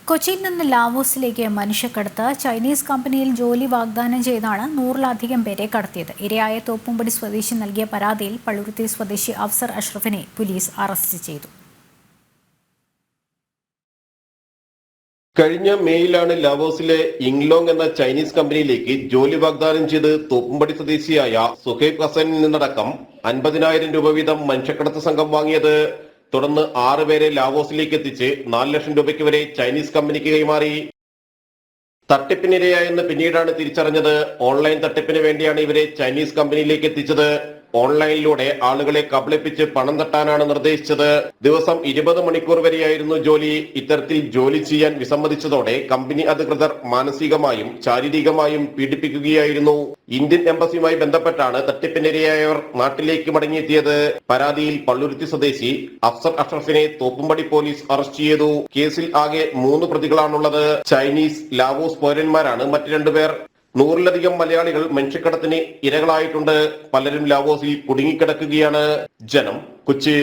കൊച്ചിയിൽ നിന്ന് ലാവോസിലേക്ക് മനുഷ്യക്കടത്ത് ചൈനീസ് കമ്പനിയിൽ ജോലി വാഗ്ദാനം ചെയ്താണ് 100-ലധികം പേരെ കടത്തിയത്. ഇരയായ തോപ്പുംപടി സ്വദേശി നൽകിയ പരാതിയിൽ പള്ളുരുത്തി സ്വദേശി അഫ്സർ അഷ്റഫിനെ പോലീസ് അറസ്റ്റ് ചെയ്തു. കഴിഞ്ഞ മേയിലാണ് ലാവോസിലെ ഇംഗ്ലോങ് എന്ന ചൈനീസ് കമ്പനിയിലേക്ക് ജോലി വാഗ്ദാനം ചെയ്ത് തോപ്പുംപടി സ്വദേശിയായ സുഹൈബ് ഹസനിൽ നിന്നടക്കം 50,000 രൂപ വീതം മനുഷ്യക്കടത്ത് സംഘം വാങ്ങിയത്. തുടർന്ന് 6 പേരെ ലാവോസിലേക്ക് എത്തിച്ച് 4 ലക്ഷം രൂപയ്ക്ക് വരെ ചൈനീസ് കമ്പനിക്ക് കൈമാറി. തട്ടിപ്പിനിരയായെന്ന് പിന്നീടാണ് തിരിച്ചറിഞ്ഞത്. ഓൺലൈൻ തട്ടിപ്പിന് വേണ്ടിയാണ് ഇവരെ ചൈനീസ് കമ്പനിയിലേക്ക് എത്തിച്ചത്. ഓൺലൈനിലൂടെ ആളുകളെ കബളിപ്പിച്ച് പണം തട്ടാനാണ് നിർദ്ദേശിച്ചത്. ദിവസം 20 മണിക്കൂർ വരെയായിരുന്നു ജോലി. ഇത്തരത്തിൽ ജോലി ചെയ്യാൻ വിസമ്മതിച്ചതോടെ കമ്പനി അധികൃതർ മാനസികമായും ശാരീരികമായും പീഡിപ്പിക്കുകയായിരുന്നു. ഇന്ത്യൻ എംബസിയുമായി ബന്ധപ്പെട്ടാണ് തട്ടിപ്പിനിരയായവർ നാട്ടിലേക്ക് മടങ്ങിയെത്തിയത്. പരാതിയിൽ പള്ളുരുത്തി സ്വദേശി അഫ്സർ അഷ്റഫിനെ തോപ്പുംപടി പോലീസ് അറസ്റ്റ് ചെയ്തു. കേസിൽ ആകെ 3 പ്രതികളാണുള്ളത്. ചൈനീസ്, ലാവോസ് പൗരന്മാരാണ് മറ്റ് 2 പേർ. 100-ലധികം മലയാളികൾ മനുഷ്യക്കടത്തിന് ഇരകളായിട്ടുണ്ട്. പലരും ലാവോസിൽ കുടുങ്ങിക്കിടക്കുകയാണ്. ജനം, കൊച്ചി.